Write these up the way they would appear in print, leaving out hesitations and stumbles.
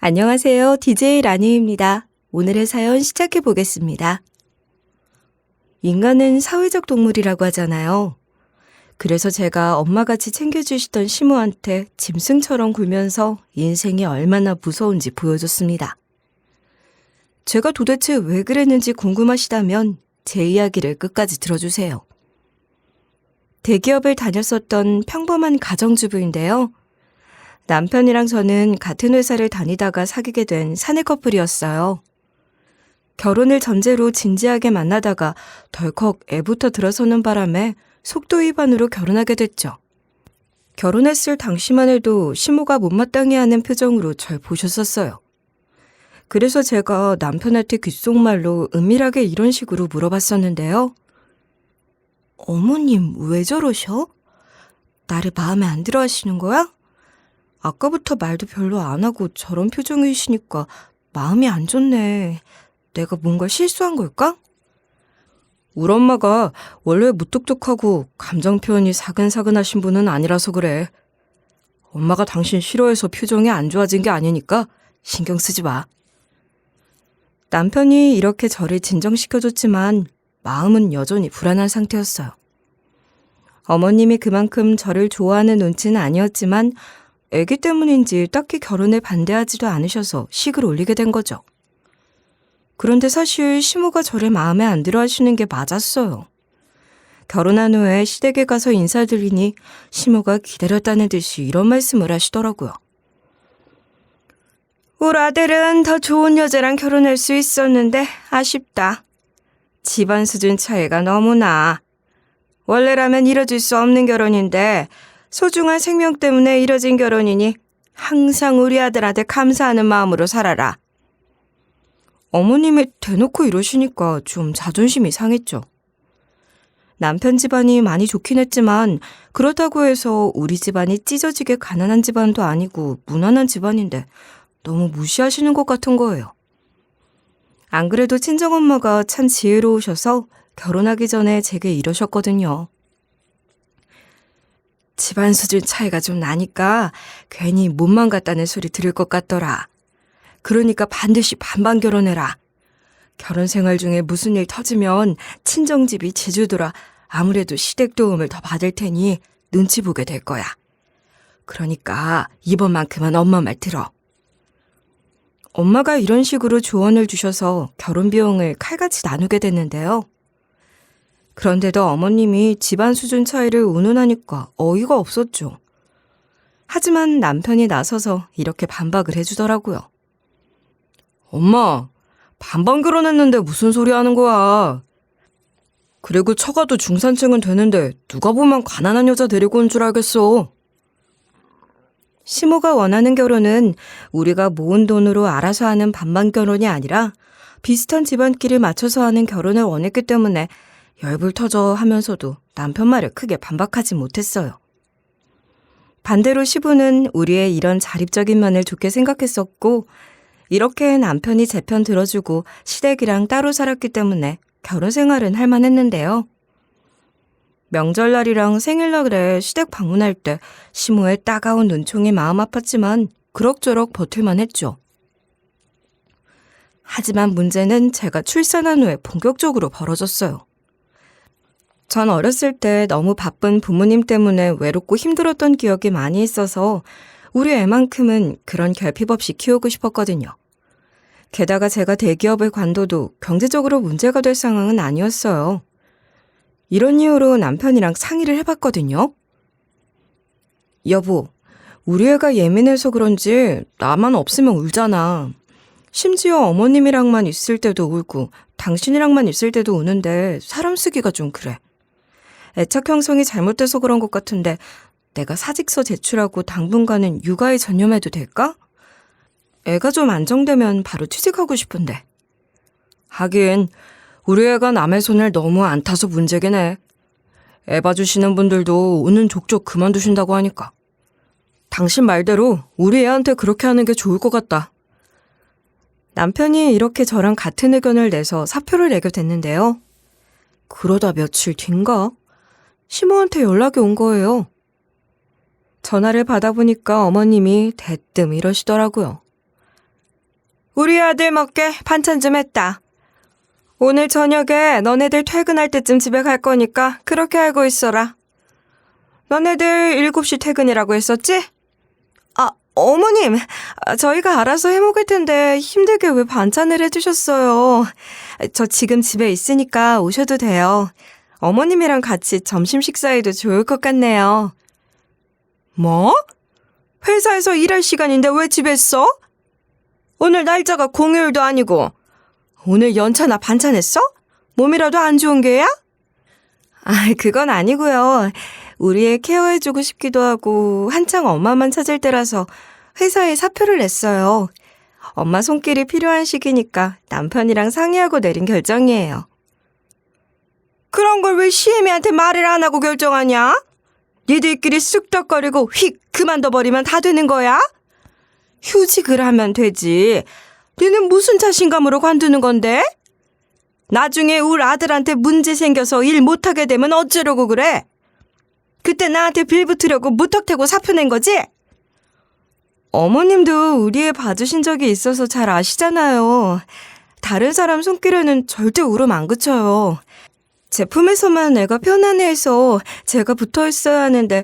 안녕하세요. DJ 라니입니다. 오늘의 사연 시작해 보겠습니다. 인간은 사회적 동물이라고 하잖아요. 그래서 제가 엄마같이 챙겨주시던 시모한테 짐승처럼 굴면서 인생이 얼마나 무서운지 보여줬습니다. 제가 도대체 왜 그랬는지 궁금하시다면 제 이야기를 끝까지 들어주세요. 대기업을 다녔었던 평범한 가정주부인데요. 남편이랑 저는 같은 회사를 다니다가 사귀게 된 사내 커플이었어요. 결혼을 전제로 진지하게 만나다가 덜컥 애부터 들어서는 바람에 속도 위반으로 결혼하게 됐죠. 결혼했을 당시만 해도 시모가 못마땅해하는 표정으로 절 보셨었어요. 그래서 제가 남편한테 귓속말로 은밀하게 이런 식으로 물어봤었는데요. 어머님 왜 저러셔? 나를 마음에 안 들어 하시는 거야? 아까부터 말도 별로 안 하고 저런 표정이시니까 마음이 안 좋네. 내가 뭔가 실수한 걸까? 우리 엄마가 원래 무뚝뚝하고 감정 표현이 사근사근하신 분은 아니라서 그래. 엄마가 당신 싫어해서 표정이 안 좋아진 게 아니니까 신경 쓰지 마. 남편이 이렇게 저를 진정시켜줬지만 마음은 여전히 불안한 상태였어요. 어머님이 그만큼 저를 좋아하는 눈치는 아니었지만 애기 때문인지 딱히 결혼에 반대하지도 않으셔서 식을 올리게 된 거죠. 그런데 사실 시모가 저를 마음에 안 들어 하시는 게 맞았어요. 결혼한 후에 시댁에 가서 인사드리니 시모가 기다렸다는 듯이 이런 말씀을 하시더라고요. 우리 아들은 더 좋은 여자랑 결혼할 수 있었는데 아쉽다. 집안 수준 차이가 너무 나. 원래라면 이뤄질 수 없는 결혼인데 소중한 생명 때문에 이뤄진 결혼이니 항상 우리 아들한테 감사하는 마음으로 살아라. 어머님이 대놓고 이러시니까 좀 자존심이 상했죠. 남편 집안이 많이 좋긴 했지만 그렇다고 해서 우리 집안이 찢어지게 가난한 집안도 아니고 무난한 집안인데 너무 무시하시는 것 같은 거예요. 안 그래도 친정엄마가 참 지혜로우셔서 결혼하기 전에 제게 이러셨거든요. 집안 수준 차이가 좀 나니까 괜히 몸만 같다는 소리 들을 것 같더라. 그러니까 반드시 반반 결혼해라. 결혼 생활 중에 무슨 일 터지면 친정집이 제주도라 아무래도 시댁 도움을 더 받을 테니 눈치 보게 될 거야. 그러니까 이번만큼은 엄마 말 들어. 엄마가 이런 식으로 조언을 주셔서 결혼 비용을 칼같이 나누게 됐는데요. 그런데도 어머님이 집안 수준 차이를 운운하니까 어이가 없었죠. 하지만 남편이 나서서 이렇게 반박을 해주더라고요. 엄마, 반반 결혼했는데 무슨 소리 하는 거야. 그리고 처가도 중산층은 되는데 누가 보면 가난한 여자 데리고 온 줄 알겠어. 시모가 원하는 결혼은 우리가 모은 돈으로 알아서 하는 반반 결혼이 아니라 비슷한 집안끼리 맞춰서 하는 결혼을 원했기 때문에 열불 터져 하면서도 남편 말에 크게 반박하지 못했어요. 반대로 시부는 우리의 이런 자립적인 면을 좋게 생각했었고 이렇게 남편이 제 편 들어주고 시댁이랑 따로 살았기 때문에 결혼 생활은 할만했는데요. 명절날이랑 생일날에 시댁 방문할 때 시모의 따가운 눈총이 마음 아팠지만 그럭저럭 버틸만 했죠. 하지만 문제는 제가 출산한 후에 본격적으로 벌어졌어요. 전 어렸을 때 너무 바쁜 부모님 때문에 외롭고 힘들었던 기억이 많이 있어서 우리 애만큼은 그런 결핍 없이 키우고 싶었거든요. 게다가 제가 대기업을 관둬도 경제적으로 문제가 될 상황은 아니었어요. 이런 이유로 남편이랑 상의를 해봤거든요. 여보, 우리 애가 예민해서 그런지 나만 없으면 울잖아. 심지어 어머님이랑만 있을 때도 울고 당신이랑만 있을 때도 우는데 사람 쓰기가 좀 그래. 애착 형성이 잘못돼서 그런 것 같은데 내가 사직서 제출하고 당분간은 육아에 전념해도 될까? 애가 좀 안정되면 바로 취직하고 싶은데. 하긴 우리 애가 남의 손을 너무 안 타서 문제긴 해. 애 봐주시는 분들도 우는 족족 그만두신다고 하니까. 당신 말대로 우리 애한테 그렇게 하는 게 좋을 것 같다. 남편이 이렇게 저랑 같은 의견을 내서 사표를 내게 됐는데요. 그러다 며칠 뒤인가? 시모한테 연락이 온 거예요. 전화를 받아보니까 어머님이 대뜸 이러시더라고요. 우리 아들 먹게 반찬 좀 했다. 오늘 저녁에 너네들 퇴근할 때쯤 집에 갈 거니까 그렇게 알고 있어라. 너네들 7시 퇴근이라고 했었지? 아, 어머님, 저희가 알아서 해먹을 텐데 힘들게 왜 반찬을 해주셨어요. 저 지금 집에 있으니까 오셔도 돼요. 어머님이랑 같이 점심 식사해도 좋을 것 같네요. 뭐? 회사에서 일할 시간인데 왜 집에 있어? 오늘 날짜가 공휴일도 아니고 오늘 연차나 반찬했어? 몸이라도 안 좋은 게야? 그건 아니고요. 우리 애 케어해주고 싶기도 하고 한창 엄마만 찾을 때라서 회사에 사표를 냈어요. 엄마 손길이 필요한 시기니까 남편이랑 상의하고 내린 결정이에요. 그런 걸 왜 시애미한테 말을 안 하고 결정하냐? 니들끼리 쑥덕거리고 휙 그만둬버리면 다 되는 거야? 휴직을 하면 되지. 니는 무슨 자신감으로 관두는 건데? 나중에 우리 아들한테 문제 생겨서 일 못하게 되면 어쩌려고 그래? 그때 나한테 빌붙으려고 무턱대고 사표 낸 거지? 어머님도 우리 애 봐주신 적이 있어서 잘 아시잖아요. 다른 사람 손길에는 절대 울음 안 그쳐요. 제품에서만 애가 편안해해서 제가 붙어 있어야 하는데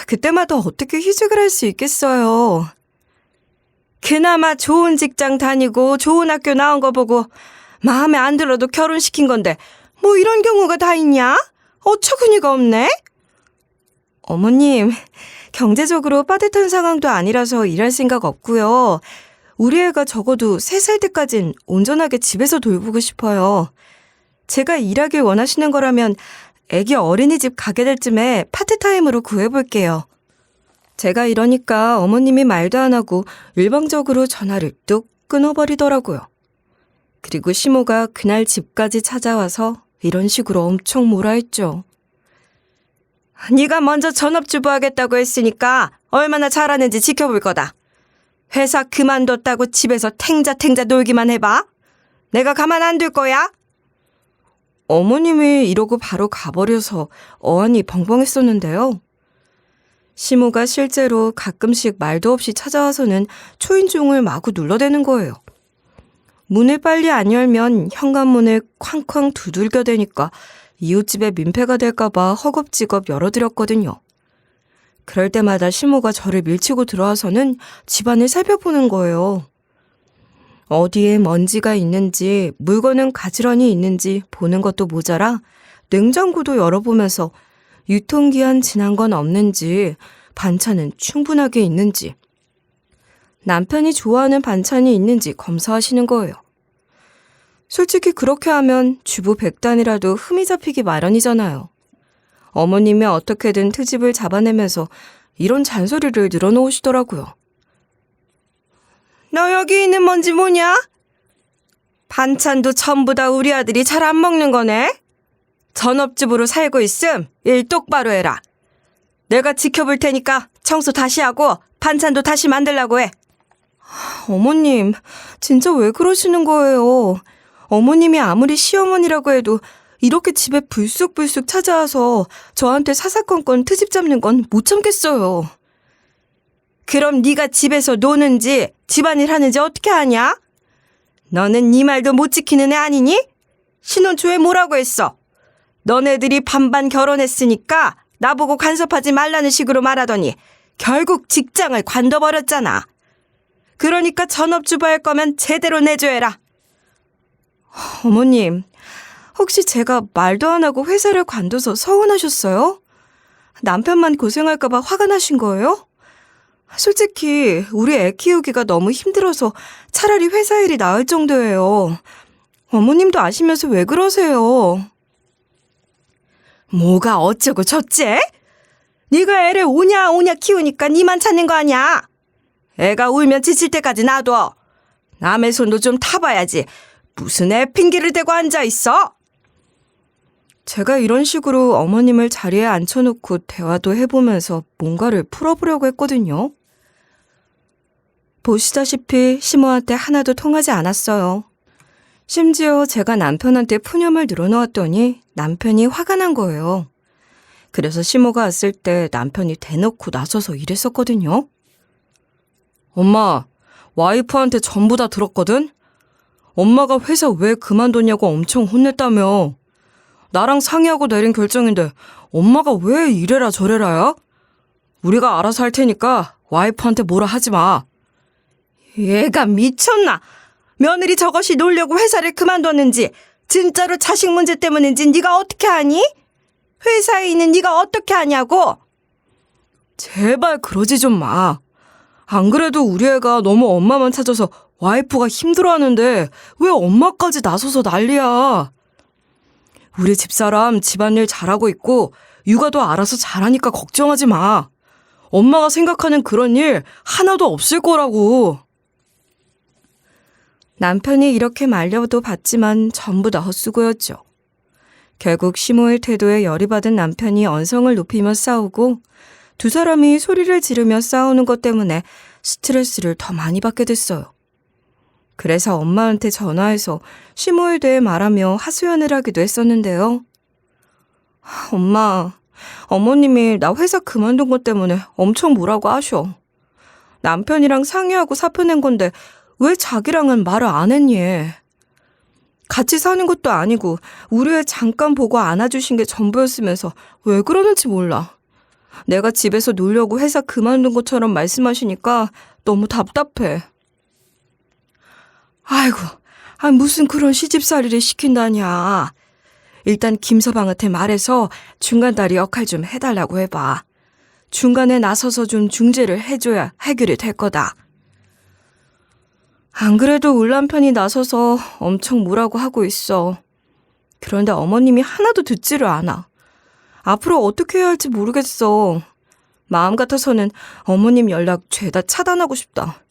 그때마다 어떻게 휴직을 할 수 있겠어요. 그나마 좋은 직장 다니고 좋은 학교 나온 거 보고 마음에 안 들어도 결혼시킨 건데 뭐 이런 경우가 다 있냐? 어처구니가 없네? 어머님, 경제적으로 빠듯한 상황도 아니라서 일할 생각 없고요. 우리 애가 적어도 3살 때까진 온전하게 집에서 돌보고 싶어요. 제가 일하길 원하시는 거라면 애기 어린이집 가게 될 쯤에 파트타임으로 구해볼게요. 제가 이러니까 어머님이 말도 안 하고 일방적으로 전화를 뚝 끊어버리더라고요. 그리고 시모가 그날 집까지 찾아와서 이런 식으로 엄청 몰아했죠. 네가 먼저 전업주부 하겠다고 했으니까 얼마나 잘하는지 지켜볼 거다. 회사 그만뒀다고 집에서 탱자탱자 놀기만 해봐. 내가 가만 안 둘 거야. 어머님이 이러고 바로 가버려서 어안이 벙벙했었는데요. 시모가 실제로 가끔씩 말도 없이 찾아와서는 초인종을 마구 눌러대는 거예요. 문을 빨리 안 열면 현관문을 쾅쾅 두들겨 대니까 이웃집에 민폐가 될까봐 허겁지겁 열어드렸거든요. 그럴 때마다 시모가 저를 밀치고 들어와서는 집안을 살펴보는 거예요. 어디에 먼지가 있는지 물건은 가지런히 있는지 보는 것도 모자라 냉장고도 열어보면서 유통기한 지난 건 없는지 반찬은 충분하게 있는지 남편이 좋아하는 반찬이 있는지 검사하시는 거예요. 솔직히 그렇게 하면 주부 백단이라도 흠이 잡히기 마련이잖아요. 어머님이 어떻게든 트집을 잡아내면서 이런 잔소리를 늘어놓으시더라고요. 너 여기 있는 먼지 뭐냐? 반찬도 전부 다 우리 아들이 잘 안 먹는 거네? 전업주부로 살고 있음 일 똑바로 해라. 내가 지켜볼 테니까 청소 다시 하고 반찬도 다시 만들라고 해. 어머님, 진짜 왜 그러시는 거예요? 어머님이 아무리 시어머니라고 해도 이렇게 집에 불쑥불쑥 찾아와서 저한테 사사건건 트집 잡는 건 못 참겠어요. 그럼 네가 집에서 노는지 집안일 하는지 어떻게 아냐? 너는 네 말도 못 지키는 애 아니니? 신혼초에 뭐라고 했어? 너네들이 반반 결혼했으니까 나보고 간섭하지 말라는 식으로 말하더니 결국 직장을 관둬버렸잖아. 그러니까 전업주부 할 거면 제대로 내줘야라. 어머님, 혹시 제가 말도 안 하고 회사를 관둬서 서운하셨어요? 남편만 고생할까봐 화가 나신 거예요? 솔직히 우리 애 키우기가 너무 힘들어서 차라리 회사 일이 나을 정도예요. 어머님도 아시면서 왜 그러세요? 뭐가 어쩌고 저째? 네가 애를 오냐 키우니까 니만 찾는 거 아니야? 애가 울면 지칠 때까지 놔둬. 남의 손도 좀 타봐야지. 무슨 애 핑계를 대고 앉아있어? 제가 이런 식으로 어머님을 자리에 앉혀놓고 대화도 해보면서 뭔가를 풀어보려고 했거든요. 보시다시피 시모한테 하나도 통하지 않았어요. 심지어 제가 남편한테 푸념을 늘어놓았더니 남편이 화가 난 거예요. 그래서 시모가 왔을 때 남편이 대놓고 나서서 이랬었거든요. 엄마, 와이프한테 전부 다 들었거든? 엄마가 회사 왜 그만뒀냐고 엄청 혼냈다며. 나랑 상의하고 내린 결정인데 엄마가 왜 이래라 저래라야? 우리가 알아서 할 테니까 와이프한테 뭐라 하지 마. 얘가 미쳤나? 며느리 저것이 놀려고 회사를 그만뒀는지 진짜로 자식 문제 때문인지 네가 어떻게 아니? 회사에 있는 네가 어떻게 아냐고? 제발 그러지 좀 마. 안 그래도 우리 애가 너무 엄마만 찾아서 와이프가 힘들어하는데 왜 엄마까지 나서서 난리야. 우리 집사람 집안일 잘하고 있고 육아도 알아서 잘하니까 걱정하지 마. 엄마가 생각하는 그런 일 하나도 없을 거라고. 남편이 이렇게 말려도 봤지만 전부 다 헛수고였죠. 결국 시모의 태도에 열이 받은 남편이 언성을 높이며 싸우고 두 사람이 소리를 지르며 싸우는 것 때문에 스트레스를 더 많이 받게 됐어요. 그래서 엄마한테 전화해서 시모에 대해 말하며 하소연을 하기도 했었는데요. 엄마, 어머님이 나 회사 그만둔 것 때문에 엄청 뭐라고 하셔. 남편이랑 상의하고 사표 낸 건데 왜 자기랑은 말을 안 했니? 같이 사는 것도 아니고 우리 애 잠깐 보고 안아주신 게 전부였으면서 왜 그러는지 몰라. 내가 집에서 놀려고 회사 그만둔 것처럼 말씀하시니까 너무 답답해. 아이고, 무슨 그런 시집살이를 시킨다냐. 일단 김서방한테 말해서 중간다리 역할 좀 해달라고 해봐. 중간에 나서서 좀 중재를 해줘야 해결이 될 거다. 안 그래도 울 남편이 나서서 엄청 뭐라고 하고 있어. 그런데 어머님이 하나도 듣지를 않아. 앞으로 어떻게 해야 할지 모르겠어. 마음 같아서는 어머님 연락 죄다 차단하고 싶다.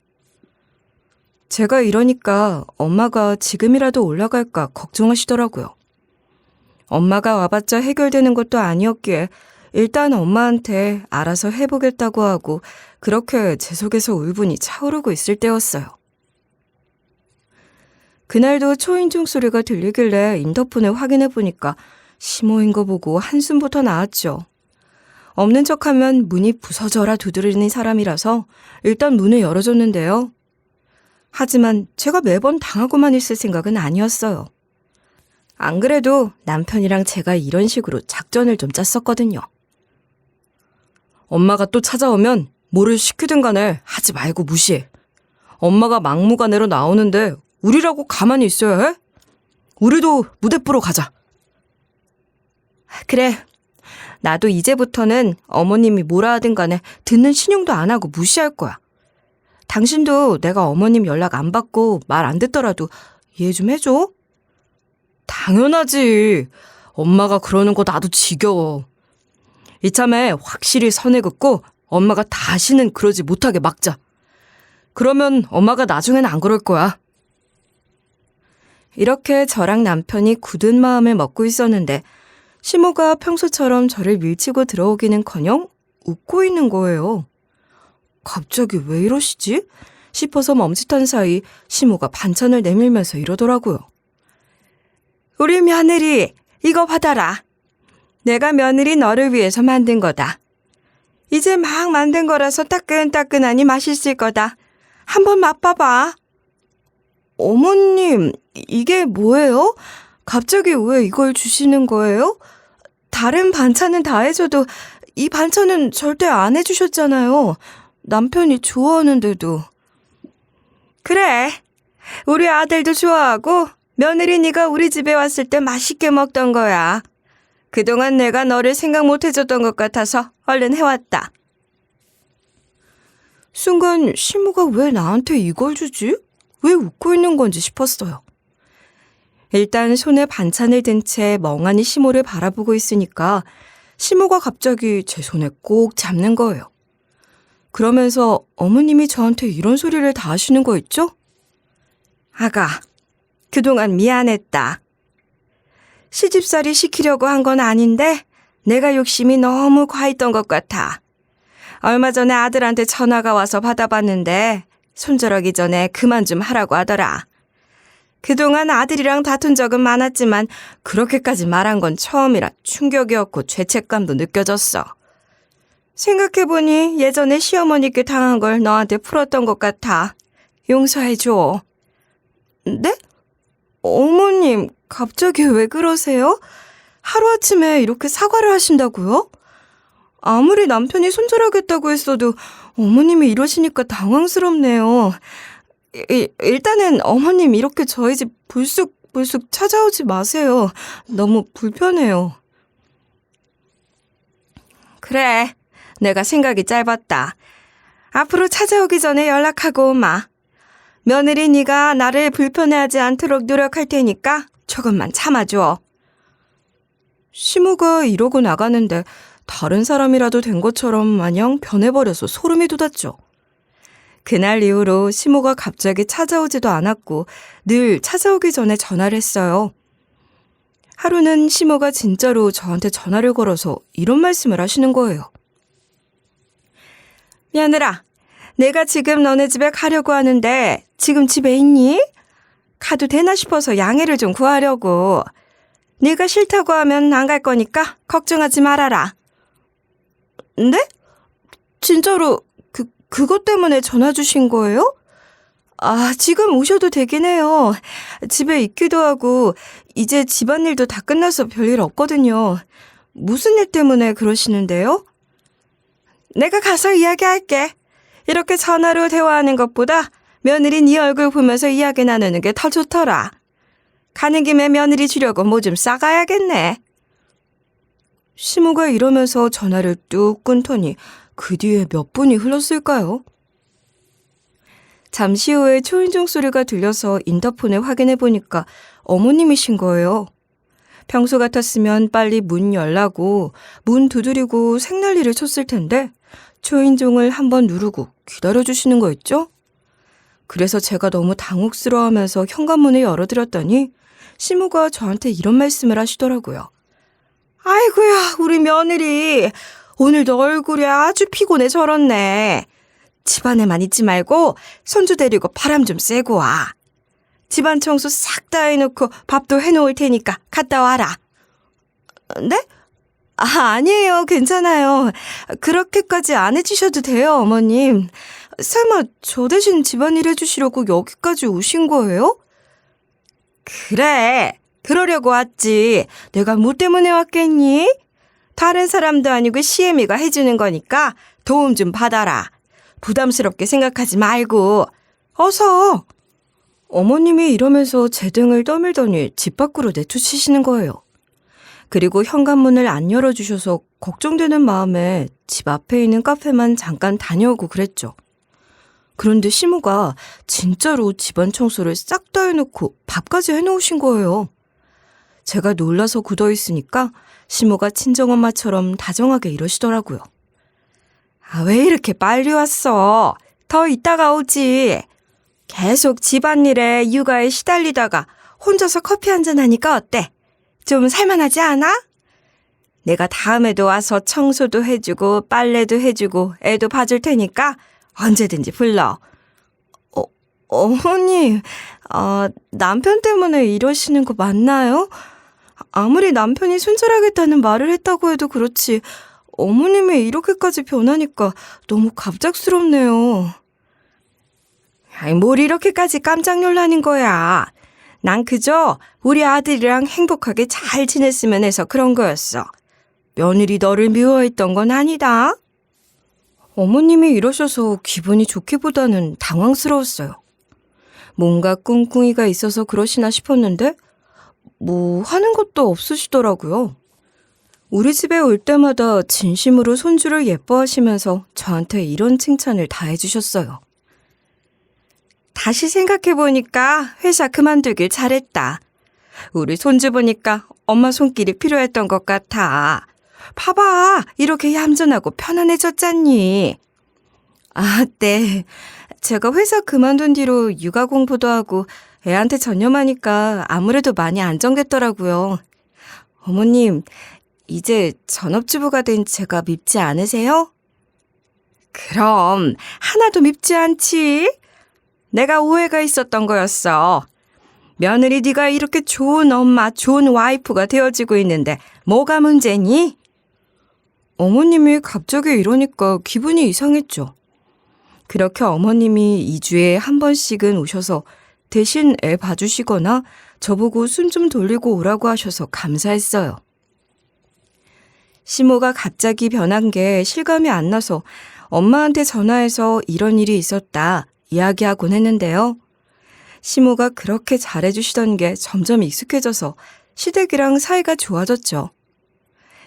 제가 이러니까 엄마가 지금이라도 올라갈까 걱정하시더라고요. 엄마가 와봤자 해결되는 것도 아니었기에 일단 엄마한테 알아서 해보겠다고 하고 그렇게 제 속에서 울분이 차오르고 있을 때였어요. 그날도 초인종 소리가 들리길래 인터폰을 확인해보니까 시모인 거 보고 한숨부터 나왔죠. 없는 척하면 문이 부서져라 두드리는 사람이라서 일단 문을 열어줬는데요. 하지만 제가 매번 당하고만 있을 생각은 아니었어요. 안 그래도 남편이랑 제가 이런 식으로 작전을 좀 짰었거든요. 엄마가 또 찾아오면 뭐를 시키든 간에 하지 말고 무시해. 엄마가 막무가내로 나오는데 우리라고 가만히 있어야 해? 우리도 무대 보러 가자. 그래. 나도 이제부터는 어머님이 뭐라 하든 간에 듣는 신용도 안 하고 무시할 거야. 당신도 내가 어머님 연락 안 받고 말 안 듣더라도 이해 좀 해줘. 당연하지. 엄마가 그러는 거 나도 지겨워. 이참에 확실히 선을 긋고 엄마가 다시는 그러지 못하게 막자. 그러면 엄마가 나중엔 안 그럴 거야. 이렇게 저랑 남편이 굳은 마음을 먹고 있었는데 시모가 평소처럼 저를 밀치고 들어오기는커녕 웃고 있는 거예요. 갑자기 왜 이러시지? 싶어서 멈칫한 사이 시모가 반찬을 내밀면서 이러더라고요. 우리 며느리 이거 받아라. 내가 며느리 너를 위해서 만든 거다. 이제 막 만든 거라서 따끈따끈하니 맛있을 거다. 한번 맛봐봐. 어머님, 이게 뭐예요? 갑자기 왜 이걸 주시는 거예요? 다른 반찬은 다 해줘도 이 반찬은 절대 안 해주셨잖아요. 남편이 좋아하는데도. 그래, 우리 아들도 좋아하고 며느리 네가 우리 집에 왔을 때 맛있게 먹던 거야. 그동안 내가 너를 생각 못 해줬던 것 같아서 얼른 해왔다. 순간 시모가 왜 나한테 이걸 주지? 왜 웃고 있는 건지 싶었어요. 일단 손에 반찬을 든 채 멍하니 시모를 바라보고 있으니까 시모가 갑자기 제 손에 꼭 잡는 거예요. 그러면서 어머님이 저한테 이런 소리를 다 하시는 거 있죠? 아가, 그동안 미안했다. 시집살이 시키려고 한 건 아닌데 내가 욕심이 너무 과했던 것 같아. 얼마 전에 아들한테 전화가 와서 받아봤는데 손절하기 전에 그만 좀 하라고 하더라. 그동안 아들이랑 다툰 적은 많았지만 그렇게까지 말한 건 처음이라 충격이었고 죄책감도 느껴졌어. 생각해보니 예전에 시어머니께 당한 걸 너한테 풀었던 것 같아. 용서해줘. 네? 어머님, 갑자기 왜 그러세요? 하루아침에 이렇게 사과를 하신다고요? 아무리 남편이 손절하겠다고 했어도 어머님이 이러시니까 당황스럽네요. 일단은 어머님 이렇게 저희 집 불쑥 찾아오지 마세요. 너무 불편해요. 그래, 내가 생각이 짧았다. 앞으로 찾아오기 전에 연락하고 오마. 며느리 네가 나를 불편해하지 않도록 노력할 테니까 조금만 참아줘. 시모가 이러고 나가는데 다른 사람이라도 된 것처럼 마냥 변해버려서 소름이 돋았죠. 그날 이후로 시모가 갑자기 찾아오지도 않았고 늘 찾아오기 전에 전화를 했어요. 하루는 시모가 진짜로 저한테 전화를 걸어서 이런 말씀을 하시는 거예요. 며느라, 내가 지금 너네 집에 가려고 하는데 지금 집에 있니? 가도 되나 싶어서 양해를 좀 구하려고. 네가 싫다고 하면 안 갈 거니까 걱정하지 말아라. 네? 진짜로 그것 때문에 전화 주신 거예요? 아, 지금 오셔도 되긴 해요. 집에 있기도 하고 이제 집안일도 다 끝나서 별일 없거든요. 무슨 일 때문에 그러시는데요? 내가 가서 이야기할게. 이렇게 전화로 대화하는 것보다 며느리 네 얼굴 보면서 이야기 나누는 게 더 좋더라. 가는 김에 며느리 주려고 뭐 좀 싸가야겠네. 시모가 이러면서 전화를 뚝 끊더니 그 뒤에 몇 분이 흘렀을까요? 잠시 후에 초인종 소리가 들려서 인터폰을 확인해 보니까 어머님이신 거예요. 평소 같았으면 빨리 문 열라고 문 두드리고 생난리를 쳤을 텐데 초인종을 한번 누르고 기다려주시는 거였죠? 그래서 제가 너무 당혹스러워하면서 현관문을 열어드렸더니 시모가 저한테 이런 말씀을 하시더라고요. 아이고야, 우리 며느리. 오늘도 얼굴이 아주 피곤해 절었네. 집안에만 있지 말고 손주 데리고 바람 좀 쐬고 와. 집안 청소 싹 다 해놓고 밥도 해놓을 테니까 갔다 와라. 네? 아니에요. 괜찮아요. 그렇게까지 안 해주셔도 돼요, 어머님. 설마 저 대신 집안일 해주시려고 여기까지 오신 거예요? 그래, 그러려고 왔지. 내가 뭐 때문에 왔겠니? 다른 사람도 아니고 시애미가 해주는 거니까 도움 좀 받아라. 부담스럽게 생각하지 말고 어서. 어머님이 이러면서 제 등을 떠밀더니 집 밖으로 내쫓으시는 거예요. 그리고 현관문을 안 열어주셔서 걱정되는 마음에 집 앞에 있는 카페만 잠깐 다녀오고 그랬죠. 그런데 시모가 진짜로 집안 청소를 싹 다 해놓고 밥까지 해놓으신 거예요. 제가 놀라서 굳어있으니까 시모가 친정엄마처럼 다정하게 이러시더라고요. 아, 왜 이렇게 빨리 왔어? 더 이따가 오지. 계속 집안일에 육아에 시달리다가 혼자서 커피 한잔 하니까 어때? 좀 살만하지 않아? 내가 다음에도 와서 청소도 해주고 빨래도 해주고 애도 봐줄 테니까 언제든지 불러. 어머니, 남편 때문에 이러시는 거 맞나요? 아무리 남편이 손절하겠다는 말을 했다고 해도 그렇지 어머님이 이렇게까지 변하니까 너무 갑작스럽네요. 아이, 뭘 이렇게까지 깜짝 놀라는 거야. 난 그저 우리 아들이랑 행복하게 잘 지냈으면 해서 그런 거였어. 며느리 너를 미워했던 건 아니다. 어머님이 이러셔서 기분이 좋기보다는 당황스러웠어요. 뭔가 꿍꿍이가 있어서 그러시나 싶었는데 뭐 하는 것도 없으시더라고요. 우리 집에 올 때마다 진심으로 손주를 예뻐하시면서 저한테 이런 칭찬을 다 해주셨어요. 다시 생각해보니까 회사 그만두길 잘했다. 우리 손주 보니까 엄마 손길이 필요했던 것 같아. 봐봐, 이렇게 얌전하고 편안해졌잖니. 아, 네. 제가 회사 그만둔 뒤로 육아 공부도 하고 애한테 전념하니까 아무래도 많이 안정됐더라고요. 어머님, 이제 전업주부가 된 제가 밉지 않으세요? 그럼 하나도 밉지 않지? 내가 오해가 있었던 거였어. 며느리 네가 이렇게 좋은 엄마, 좋은 와이프가 되어지고 있는데 뭐가 문제니? 어머님이 갑자기 이러니까 기분이 이상했죠. 그렇게 어머님이 2주에 한 번씩은 오셔서 대신 애 봐주시거나 저보고 숨 좀 돌리고 오라고 하셔서 감사했어요. 시모가 갑자기 변한 게 실감이 안 나서 엄마한테 전화해서 이런 일이 있었다 이야기하곤 했는데요. 시모가 그렇게 잘해주시던 게 점점 익숙해져서 시댁이랑 사이가 좋아졌죠.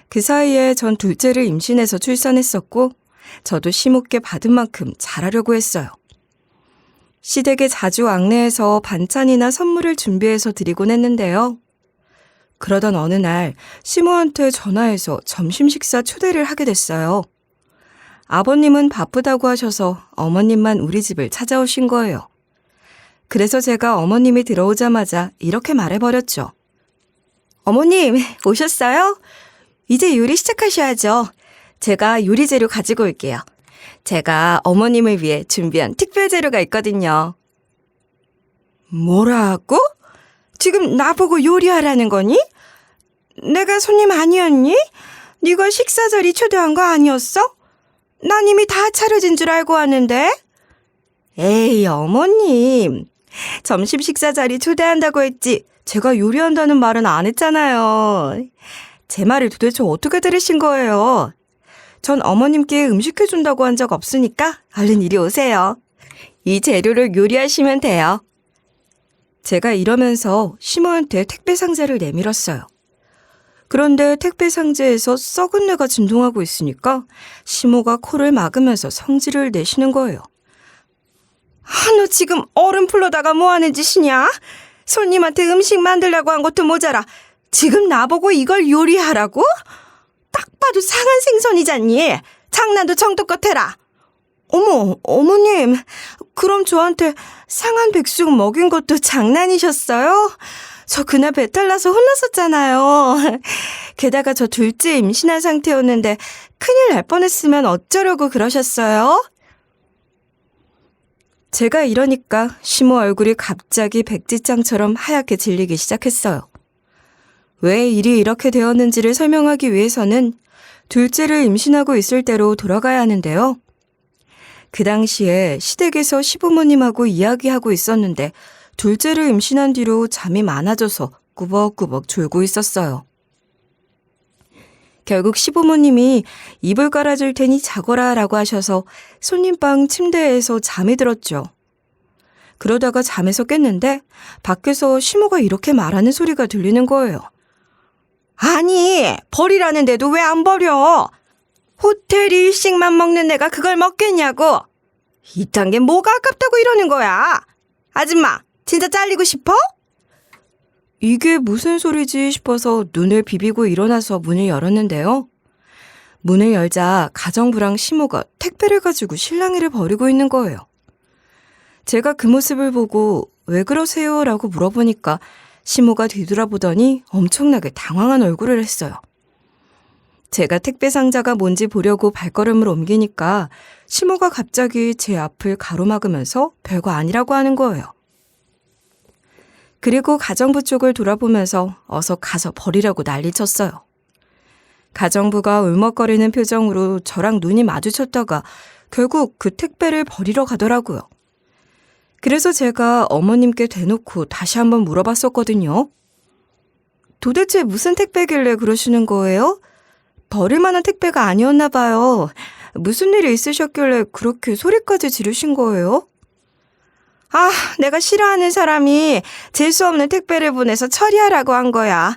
그 사이에 전 둘째를 임신해서 출산했었고 저도 시모께 받은 만큼 잘하려고 했어요. 시댁에 자주 안내해서 반찬이나 선물을 준비해서 드리곤 했는데요. 그러던 어느 날 시모한테 전화해서 점심 식사 초대를 하게 됐어요. 아버님은 바쁘다고 하셔서 어머님만 우리 집을 찾아오신 거예요. 그래서 제가 어머님이 들어오자마자 이렇게 말해버렸죠. 어머님, 오셨어요? 이제 요리 시작하셔야죠. 제가 요리 재료 가지고 올게요. 제가 어머님을 위해 준비한 특별 재료가 있거든요. 뭐라고? 지금 나보고 요리하라는 거니? 내가 손님 아니었니? 네가 식사 자리 초대한 거 아니었어? 난 이미 다 차려진 줄 알고 왔는데. 에이, 어머님. 점심 식사 자리 초대한다고 했지 제가 요리한다는 말은 안 했잖아요. 제 말을 도대체 어떻게 들으신 거예요? 전 어머님께 음식 해준다고 한 적 없으니까 얼른 이리 오세요. 이 재료를 요리하시면 돼요. 제가 이러면서 시모한테 택배 상자를 내밀었어요. 그런데 택배 상자에서 썩은 뇌가 진동하고 있으니까 시모가 코를 막으면서 성질을 내시는 거예요. 너 지금 얼음 풀러다가 뭐 하는 짓이냐? 손님한테 음식 만들라고 한 것도 모자라 지금 나보고 이걸 요리하라고? 딱 봐도 상한 생선이잖니. 장난도 정도껏 해라. 어머, 어머님. 그럼 저한테 상한 백숙 먹인 것도 장난이셨어요? 저 그날 배탈 나서 혼났었잖아요. 게다가 저 둘째 임신한 상태였는데 큰일 날 뻔했으면 어쩌려고 그러셨어요? 제가 이러니까 시모 얼굴이 갑자기 백지장처럼 하얗게 질리기 시작했어요. 왜 일이 이렇게 되었는지를 설명하기 위해서는 둘째를 임신하고 있을 때로 돌아가야 하는데요. 그 당시에 시댁에서 시부모님하고 이야기하고 있었는데 둘째를 임신한 뒤로 잠이 많아져서 꾸벅꾸벅 졸고 있었어요. 결국 시부모님이 이불 깔아줄 테니 자거라 라고 하셔서 손님방 침대에서 잠이 들었죠. 그러다가 잠에서 깼는데 밖에서 시모가 이렇게 말하는 소리가 들리는 거예요. 아니, 버리라는데도 왜 안 버려? 호텔 일식만 먹는 내가 그걸 먹겠냐고. 이딴 게 뭐가 아깝다고 이러는 거야. 아줌마, 진짜 잘리고 싶어? 이게 무슨 소리지 싶어서 눈을 비비고 일어나서 문을 열었는데요. 문을 열자 가정부랑 시모가 택배를 가지고 실랑이를 벌이고 있는 거예요. 제가 그 모습을 보고 왜 그러세요? 라고 물어보니까 시모가 뒤돌아보더니 엄청나게 당황한 얼굴을 했어요. 제가 택배 상자가 뭔지 보려고 발걸음을 옮기니까 시모가 갑자기 제 앞을 가로막으면서 별거 아니라고 하는 거예요. 그리고 가정부 쪽을 돌아보면서 어서 가서 버리라고 난리쳤어요. 가정부가 울먹거리는 표정으로 저랑 눈이 마주쳤다가 결국 그 택배를 버리러 가더라고요. 그래서 제가 어머님께 대놓고 다시 한번 물어봤었거든요. 도대체 무슨 택배길래 그러시는 거예요? 버릴 만한 택배가 아니었나 봐요. 무슨 일이 있으셨길래 그렇게 소리까지 지르신 거예요? 내가 싫어하는 사람이 재수 없는 택배를 보내서 처리하라고 한 거야.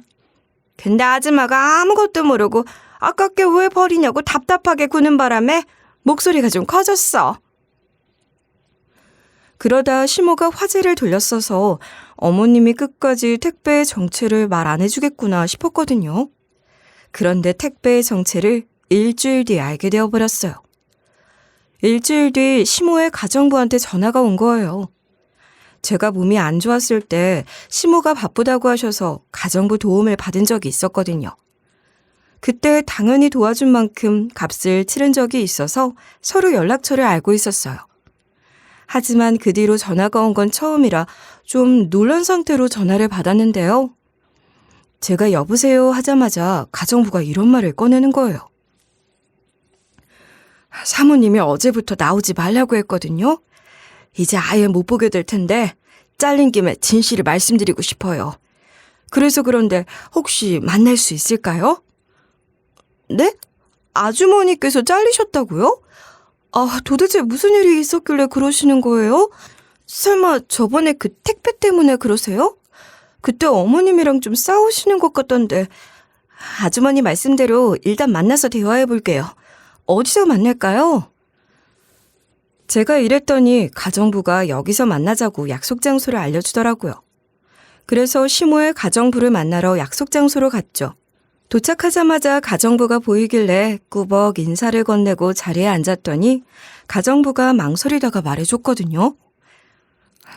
근데 아줌마가 아무것도 모르고 아깝게 왜 버리냐고 답답하게 구는 바람에 목소리가 좀 커졌어. 그러다 시모가 화제를 돌렸어서 어머님이 끝까지 택배의 정체를 말 안 해주겠구나 싶었거든요. 그런데 택배의 정체를 일주일 뒤에 알게 되어버렸어요. 일주일 뒤 시모의 가정부한테 전화가 온 거예요. 제가 몸이 안 좋았을 때 시모가 바쁘다고 하셔서 가정부 도움을 받은 적이 있었거든요. 그때 당연히 도와준 만큼 값을 치른 적이 있어서 서로 연락처를 알고 있었어요. 하지만 그 뒤로 전화가 온 건 처음이라 좀 놀란 상태로 전화를 받았는데요. 제가 여보세요 하자마자 가정부가 이런 말을 꺼내는 거예요. 사모님이 어제부터 나오지 말라고 했거든요. 이제 아예 못 보게 될 텐데 잘린 김에 진실을 말씀드리고 싶어요. 그래서 그런데 혹시 만날 수 있을까요? 네? 아주머니께서 잘리셨다고요? 도대체 무슨 일이 있었길래 그러시는 거예요? 설마 저번에 그 택배 때문에 그러세요? 그때 어머님이랑 좀 싸우시는 것 같던데. 아주머니 말씀대로 일단 만나서 대화해 볼게요. 어디서 만날까요? 제가 이랬더니 가정부가 여기서 만나자고 약속 장소를 알려주더라고요. 그래서 시모의 가정부를 만나러 약속 장소로 갔죠. 도착하자마자 가정부가 보이길래 꾸벅 인사를 건네고 자리에 앉았더니 가정부가 망설이다가 말해줬거든요.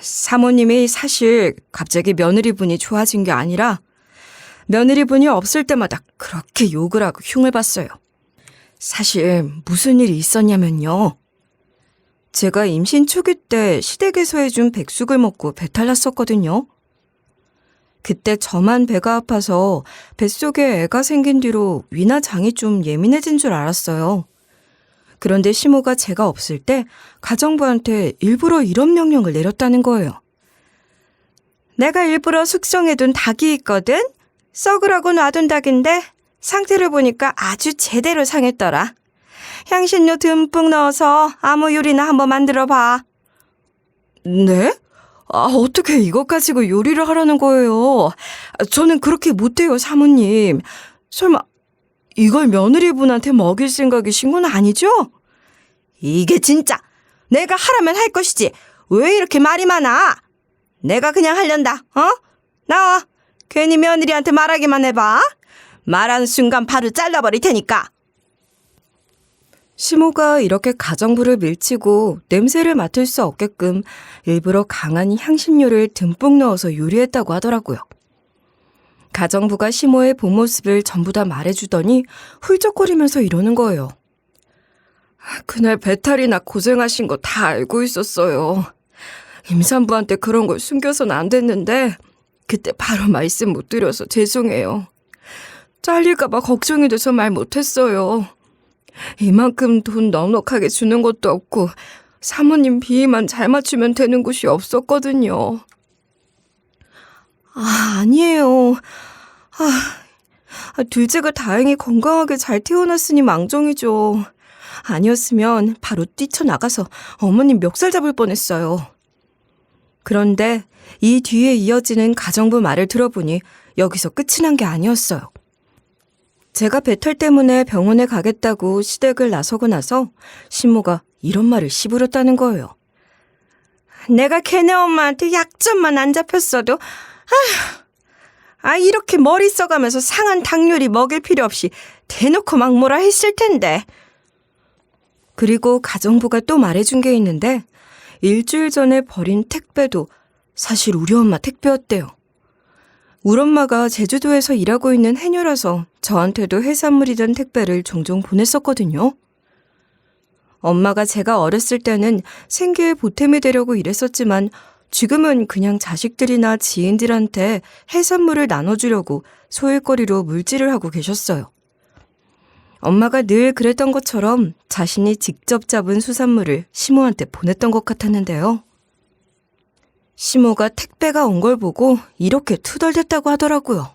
사모님이 사실 갑자기 며느리분이 좋아진 게 아니라 며느리분이 없을 때마다 그렇게 욕을 하고 흉을 봤어요. 사실 무슨 일이 있었냐면요. 제가 임신 초기 때 시댁에서 해준 백숙을 먹고 배탈 났었거든요. 그때 저만 배가 아파서 뱃속에 애가 생긴 뒤로 위나 장이 좀 예민해진 줄 알았어요. 그런데 시모가 제가 없을 때 가정부한테 일부러 이런 명령을 내렸다는 거예요. 내가 일부러 숙성해둔 닭이 있거든? 썩으라고 놔둔 닭인데 상태를 보니까 아주 제대로 상했더라. 향신료 듬뿍 넣어서 아무 요리나 한번 만들어봐. 네? 어떻게 이것 가지고 요리를 하라는 거예요? 저는 그렇게 못해요, 사모님. 설마 이걸 며느리분한테 먹일 생각이신 건 아니죠? 이게 진짜 내가 하라면 할 것이지 왜 이렇게 말이 많아? 내가 그냥 하련다. 나와. 괜히 며느리한테 말하기만 해봐. 말하는 순간 바로 잘라버릴 테니까. 시모가 이렇게 가정부를 밀치고 냄새를 맡을 수 없게끔 일부러 강한 향신료를 듬뿍 넣어서 요리했다고 하더라고요. 가정부가 시모의 본 모습을 전부 다 말해주더니 훌쩍거리면서 이러는 거예요. 그날 배탈이나 고생하신 거 다 알고 있었어요. 임산부한테 그런 걸 숨겨서는 안 됐는데 그때 바로 말씀 못 드려서 죄송해요. 잘릴까 봐 걱정이 돼서 말 못했어요. 이만큼 돈 넉넉하게 주는 것도 없고 사모님 비위만 잘 맞추면 되는 곳이 없었거든요. 아니에요. 둘째가 다행히 건강하게 잘 태어났으니 망정이죠. 아니었으면 바로 뛰쳐나가서 어머님 멱살 잡을 뻔했어요. 그런데 이 뒤에 이어지는 가정부 말을 들어보니 여기서 끝이 난 게 아니었어요. 제가 배탈 때문에 병원에 가겠다고 시댁을 나서고 나서 신모가 이런 말을 씨부렸다는 거예요. 내가 걔네 엄마한테 약점만 안 잡혔어도 이렇게 머리 써가면서 상한 닭 요리 먹일 필요 없이 대놓고 막 뭐라 했을 텐데. 그리고 가정부가 또 말해준 게 있는데 일주일 전에 버린 택배도 사실 우리 엄마 택배였대요. 우리 엄마가 제주도에서 일하고 있는 해녀라서 저한테도 해산물이던 택배를 종종 보냈었거든요. 엄마가 제가 어렸을 때는 생계에 보탬이 되려고 일했었지만 지금은 그냥 자식들이나 지인들한테 해산물을 나눠주려고 소일거리로 물질을 하고 계셨어요. 엄마가 늘 그랬던 것처럼 자신이 직접 잡은 수산물을 시모한테 보냈던 것 같았는데요. 시모가 택배가 온 걸 보고 이렇게 투덜댔다고 하더라고요.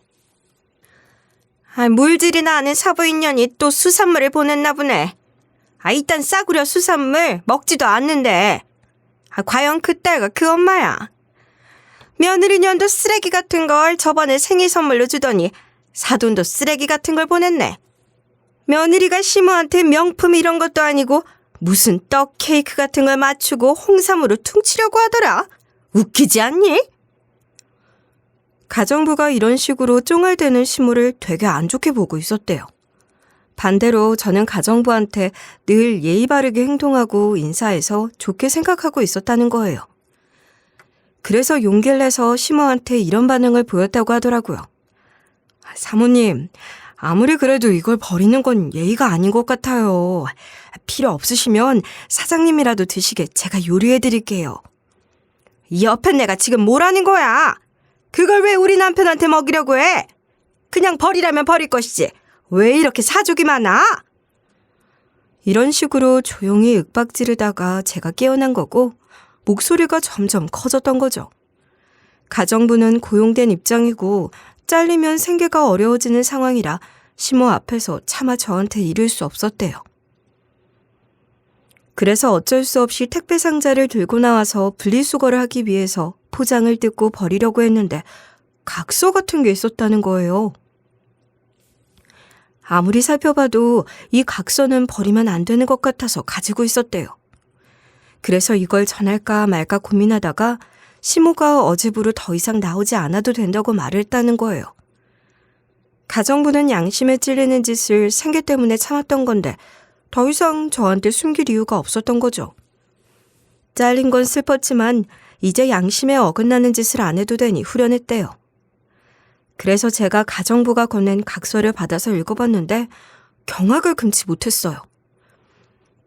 물질이나 아는 사부인년이 또 수산물을 보냈나 보네. 이딴 싸구려 수산물 먹지도 않는데. 과연 그 딸과 그 엄마야. 며느리년도 쓰레기 같은 걸 저번에 생일 선물로 주더니 사돈도 쓰레기 같은 걸 보냈네. 며느리가 시모한테 명품 이런 것도 아니고 무슨 떡 케이크 같은 걸 맞추고 홍삼으로 퉁치려고 하더라. 웃기지 않니? 가정부가 이런 식으로 쫑알대는 시모를 되게 안 좋게 보고 있었대요. 반대로 저는 가정부한테 늘 예의 바르게 행동하고 인사해서 좋게 생각하고 있었다는 거예요. 그래서 용기를 내서 시모한테 이런 반응을 보였다고 하더라고요. 사모님, 아무리 그래도 이걸 버리는 건 예의가 아닌 것 같아요. 필요 없으시면 사장님이라도 드시게 제가 요리해드릴게요. 이 옆에 내가 지금 뭐라는 거야? 그걸 왜 우리 남편한테 먹이려고 해? 그냥 버리라면 버릴 것이지. 왜 이렇게 사족이 많아? 이런 식으로 조용히 윽박지르다가 제가 깨어난 거고 목소리가 점점 커졌던 거죠. 가정부는 고용된 입장이고 잘리면 생계가 어려워지는 상황이라 시모 앞에서 차마 저한테 이를 수 없었대요. 그래서 어쩔 수 없이 택배 상자를 들고 나와서 분리수거를 하기 위해서 포장을 뜯고 버리려고 했는데 각서 같은 게 있었다는 거예요. 아무리 살펴봐도 이 각서는 버리면 안 되는 것 같아서 가지고 있었대요. 그래서 이걸 전할까 말까 고민하다가 시모가 어제부로 더 이상 나오지 않아도 된다고 말을 했다는 거예요. 가정부는 양심에 찔리는 짓을 생계 때문에 참았던 건데 더 이상 저한테 숨길 이유가 없었던 거죠. 잘린 건 슬펐지만 이제 양심에 어긋나는 짓을 안 해도 되니 후련했대요. 그래서 제가 가정부가 건넨 각서를 받아서 읽어봤는데 경악을 금치 못했어요.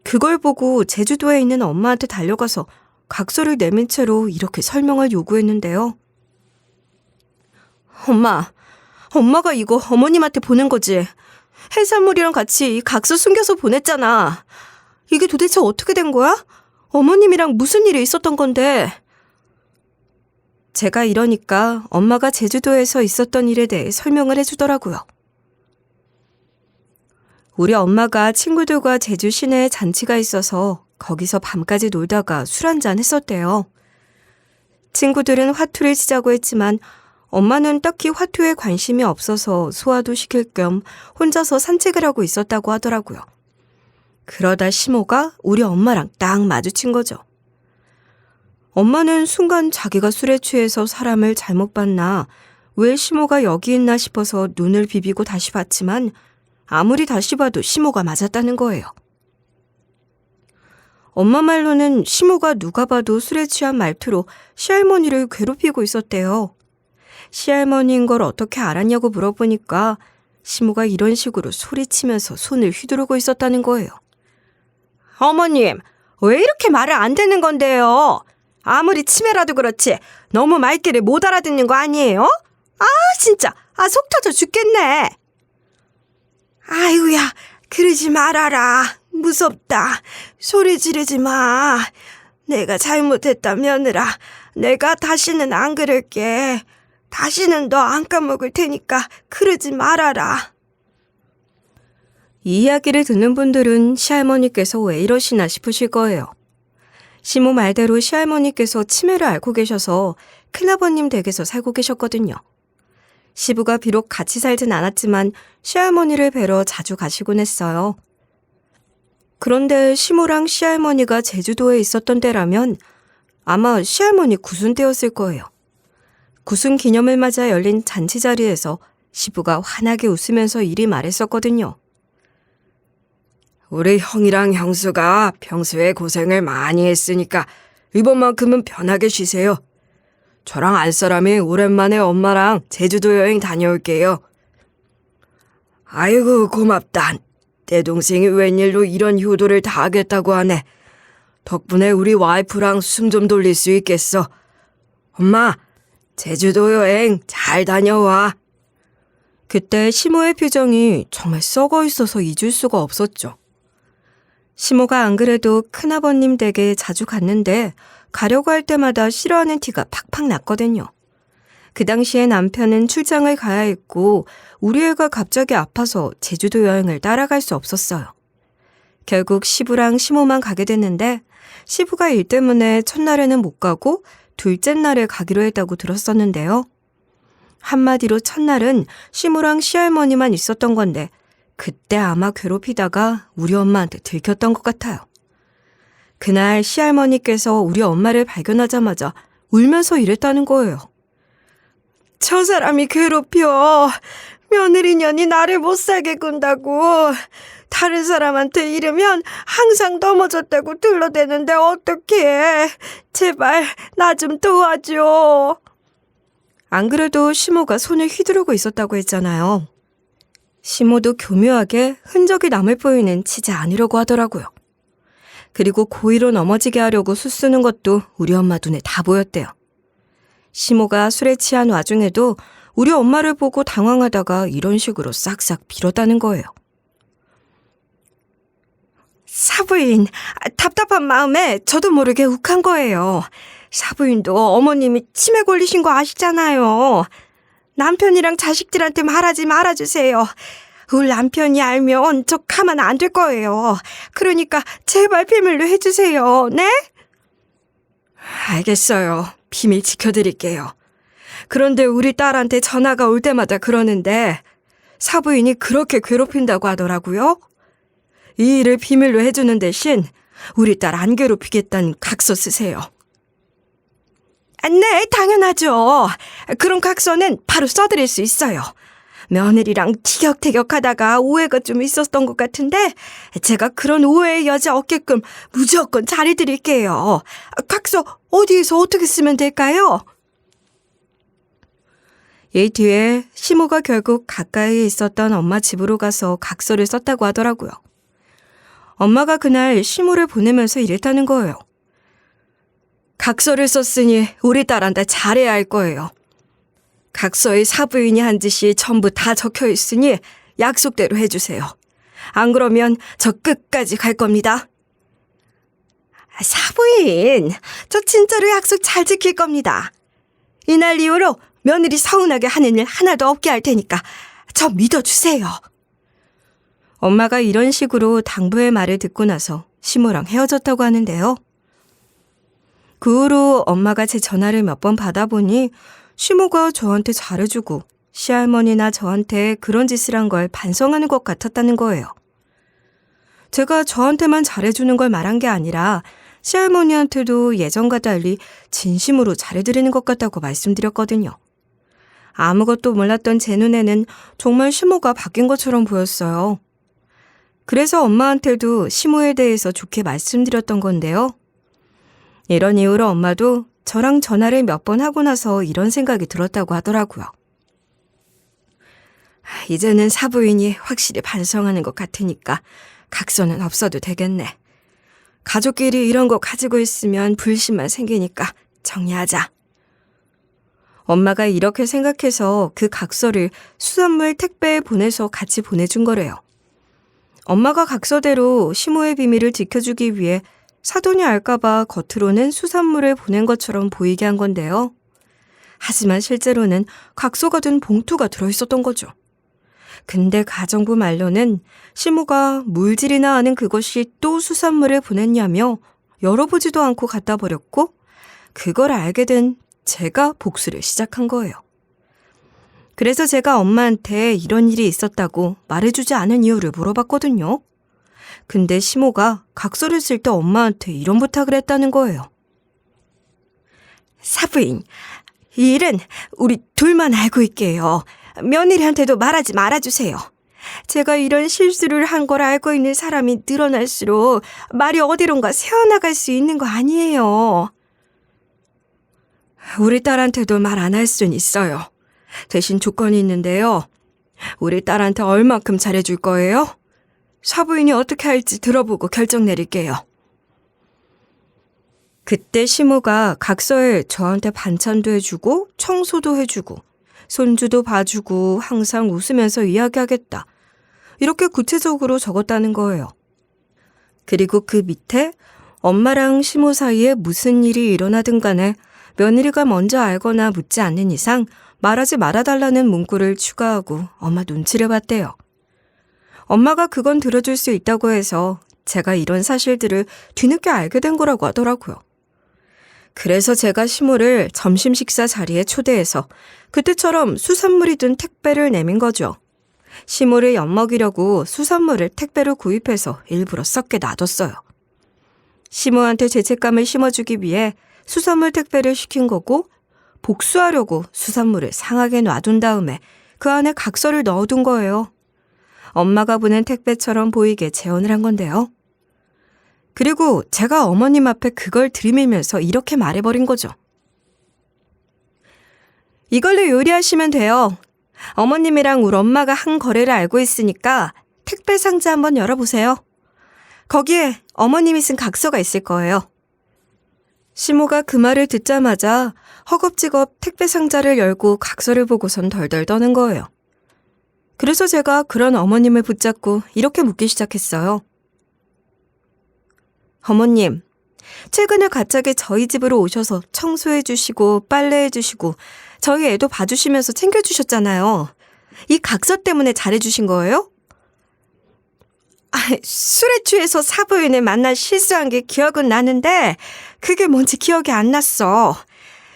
그걸 보고 제주도에 있는 엄마한테 달려가서 각서를 내민 채로 이렇게 설명을 요구했는데요. 엄마가 이거 어머님한테 보낸 거지. 해산물이랑 같이 이 각서 숨겨서 보냈잖아. 이게 도대체 어떻게 된 거야? 어머님이랑 무슨 일이 있었던 건데? 제가 이러니까 엄마가 제주도에서 있었던 일에 대해 설명을 해주더라고요. 우리 엄마가 친구들과 제주 시내에 잔치가 있어서 거기서 밤까지 놀다가 술 한잔 했었대요. 친구들은 화투를 치자고 했지만 엄마는 딱히 화투에 관심이 없어서 소화도 시킬 겸 혼자서 산책을 하고 있었다고 하더라고요. 그러다 시모가 우리 엄마랑 딱 마주친 거죠. 엄마는 순간 자기가 술에 취해서 사람을 잘못 봤나, 왜 시모가 여기 있나 싶어서 눈을 비비고 다시 봤지만 아무리 다시 봐도 시모가 맞았다는 거예요. 엄마 말로는 시모가 누가 봐도 술에 취한 말투로 시할머니를 괴롭히고 있었대요. 시할머니인 걸 어떻게 알았냐고 물어보니까 시모가 이런 식으로 소리치면서 손을 휘두르고 있었다는 거예요. 어머님, 왜 이렇게 말을 안 듣는 건데요? 아무리 치매라도 그렇지 너무 말귀를 못 알아듣는 거 아니에요? 진짜 속 터져 죽겠네. 아이고야, 그러지 말아라. 무섭다. 소리 지르지 마. 내가 잘못했다 며느라. 내가 다시는 안 그럴게. 다시는 너 안 까먹을 테니까 그러지 말아라. 이 이야기를 듣는 분들은 시할머니께서 왜 이러시나 싶으실 거예요. 시모 말대로 시할머니께서 치매를 앓고 계셔서 큰아버님 댁에서 살고 계셨거든요. 시부가 비록 같이 살진 않았지만 시할머니를 뵈러 자주 가시곤 했어요. 그런데 시모랑 시할머니가 제주도에 있었던 때라면 아마 시할머니 구순 때였을 거예요. 구순 기념을 맞아 열린 잔치 자리에서 시부가 환하게 웃으면서 이리 말했었거든요. 우리 형이랑 형수가 평소에 고생을 많이 했으니까 이번만큼은 편하게 쉬세요. 저랑 안사람이 오랜만에 엄마랑 제주도 여행 다녀올게요. 아이고 고맙다. 내 동생이 웬일로 이런 효도를 다 하겠다고 하네. 덕분에 우리 와이프랑 숨 좀 돌릴 수 있겠어. 엄마, 제주도 여행 잘 다녀와. 그때 시모의 표정이 정말 썩어 있어서 잊을 수가 없었죠. 시모가 안 그래도 큰아버님 댁에 자주 갔는데 가려고 할 때마다 싫어하는 티가 팍팍 났거든요. 그 당시에 남편은 출장을 가야 했고 우리 애가 갑자기 아파서 제주도 여행을 따라갈 수 없었어요. 결국 시부랑 시모만 가게 됐는데 시부가 일 때문에 첫날에는 못 가고 둘째 날에 가기로 했다고 들었었는데요. 한마디로 첫날은 시모랑 시할머니만 있었던 건데 그때 아마 괴롭히다가 우리 엄마한테 들켰던 것 같아요. 그날 시할머니께서 우리 엄마를 발견하자마자 울면서 이랬다는 거예요. 저 사람이 괴롭혀. 며느리년이 나를 못 살게 군다고. 다른 사람한테 이르면 항상 넘어졌다고 둘러대는데 어떡해. 제발 나 좀 도와줘. 안 그래도 시모가 손을 휘두르고 있었다고 했잖아요. 시모도 교묘하게 흔적이 남을 보이는 치지 않으려고 하더라고요. 그리고 고의로 넘어지게 하려고 수쓰는 것도 우리 엄마 눈에 다 보였대요. 시모가 술에 취한 와중에도 우리 엄마를 보고 당황하다가 이런 식으로 싹싹 빌었다는 거예요. 사부인, 답답한 마음에 저도 모르게 욱한 거예요. 사부인도 어머님이 치매 걸리신 거 아시잖아요. 남편이랑 자식들한테 말하지 말아주세요. 우리 남편이 알면 저 가만 안 될 거예요. 그러니까 제발 비밀로 해주세요. 네? 알겠어요. 비밀 지켜드릴게요. 그런데 우리 딸한테 전화가 올 때마다 그러는데 사부인이 그렇게 괴롭힌다고 하더라고요. 이 일을 비밀로 해주는 대신 우리 딸 안 괴롭히겠다는 각서 쓰세요. 네, 당연하죠. 그런 각서는 바로 써드릴 수 있어요. 며느리랑 티격태격하다가 오해가 좀 있었던 것 같은데 제가 그런 오해의 여지 없게끔 무조건 잘해드릴게요. 각서 어디에서 어떻게 쓰면 될까요? 이 뒤에 시모가 결국 가까이에 있었던 엄마 집으로 가서 각서를 썼다고 하더라고요. 엄마가 그날 시모를 보내면서 이랬다는 거예요. 각서를 썼으니 우리 딸한테 잘해야 할 거예요. 각서에 사부인이 한 짓이 전부 다 적혀 있으니 약속대로 해주세요. 안 그러면 저 끝까지 갈 겁니다. 사부인, 저 진짜로 약속 잘 지킬 겁니다. 이날 이후로 며느리 서운하게 하는 일 하나도 없게 할 테니까 저 믿어주세요. 엄마가 이런 식으로 당부의 말을 듣고 나서 시모랑 헤어졌다고 하는데요. 그 후로 엄마가 제 전화를 몇 번 받아보니 시모가 저한테 잘해주고 시할머니나 저한테 그런 짓을 한 걸 반성하는 것 같았다는 거예요. 제가 저한테만 잘해주는 걸 말한 게 아니라 시할머니한테도 예전과 달리 진심으로 잘해드리는 것 같다고 말씀드렸거든요. 아무것도 몰랐던 제 눈에는 정말 시모가 바뀐 것처럼 보였어요. 그래서 엄마한테도 시모에 대해서 좋게 말씀드렸던 건데요. 이런 이유로 엄마도 저랑 전화를 몇 번 하고 나서 이런 생각이 들었다고 하더라고요. 이제는 사부인이 확실히 반성하는 것 같으니까 각서는 없어도 되겠네. 가족끼리 이런 거 가지고 있으면 불신만 생기니까 정리하자. 엄마가 이렇게 생각해서 그 각서를 수산물 택배에 보내서 같이 보내준 거래요. 엄마가 각서대로 시모의 비밀을 지켜주기 위해 사돈이 알까봐 겉으로는 수산물을 보낸 것처럼 보이게 한 건데요. 하지만 실제로는 각서가 든 봉투가 들어있었던 거죠. 근데 가정부 말로는 시모가 물질이나 아는 그것이 또 수산물을 보냈냐며 열어보지도 않고 갖다 버렸고 그걸 알게 된 제가 복수를 시작한 거예요. 그래서 제가 엄마한테 이런 일이 있었다고 말해주지 않은 이유를 물어봤거든요. 근데 시모가 각서를 쓸 때 엄마한테 이런 부탁을 했다는 거예요. 사부인, 이 일은 우리 둘만 알고 있게요. 며느리한테도 말하지 말아주세요. 제가 이런 실수를 한 걸 알고 있는 사람이 늘어날수록 말이 어디론가 새어나갈 수 있는 거 아니에요. 우리 딸한테도 말 안 할 순 있어요. 대신 조건이 있는데요. 우리 딸한테 얼마큼 잘해줄 거예요? 사부인이 어떻게 할지 들어보고 결정 내릴게요. 그때 시모가 각서에 저한테 반찬도 해주고 청소도 해주고 손주도 봐주고 항상 웃으면서 이야기하겠다. 이렇게 구체적으로 적었다는 거예요. 그리고 그 밑에 엄마랑 시모 사이에 무슨 일이 일어나든 간에 며느리가 먼저 알거나 묻지 않는 이상 말하지 말아달라는 문구를 추가하고 엄마 눈치를 봤대요. 엄마가 그건 들어줄 수 있다고 해서 제가 이런 사실들을 뒤늦게 알게 된 거라고 하더라고요. 그래서 제가 시모를 점심 식사 자리에 초대해서 그때처럼 수산물이 든 택배를 내민 거죠. 시모를 엿먹이려고 수산물을 택배로 구입해서 일부러 썩게 놔뒀어요. 시모한테 죄책감을 심어주기 위해 수산물 택배를 시킨 거고 복수하려고 수산물을 상하게 놔둔 다음에 그 안에 각서를 넣어둔 거예요. 엄마가 보낸 택배처럼 보이게 재현을 한 건데요. 그리고 제가 어머님 앞에 그걸 들이밀면서 이렇게 말해버린 거죠. 이걸로 요리하시면 돼요. 어머님이랑 우리 엄마가 한 거래를 알고 있으니까 택배 상자 한번 열어보세요. 거기에 어머님이 쓴 각서가 있을 거예요. 시모가 그 말을 듣자마자 허겁지겁 택배 상자를 열고 각서를 보고선 덜덜 떠는 거예요. 그래서 제가 그런 어머님을 붙잡고 이렇게 묻기 시작했어요. 어머님, 최근에 갑자기 저희 집으로 오셔서 청소해주시고 빨래해주시고 저희 애도 봐주시면서 챙겨주셨잖아요. 이 각서 때문에 잘해주신 거예요? 술에 취해서 사부인을 만나 실수한 게 기억은 나는데 그게 뭔지 기억이 안 났어.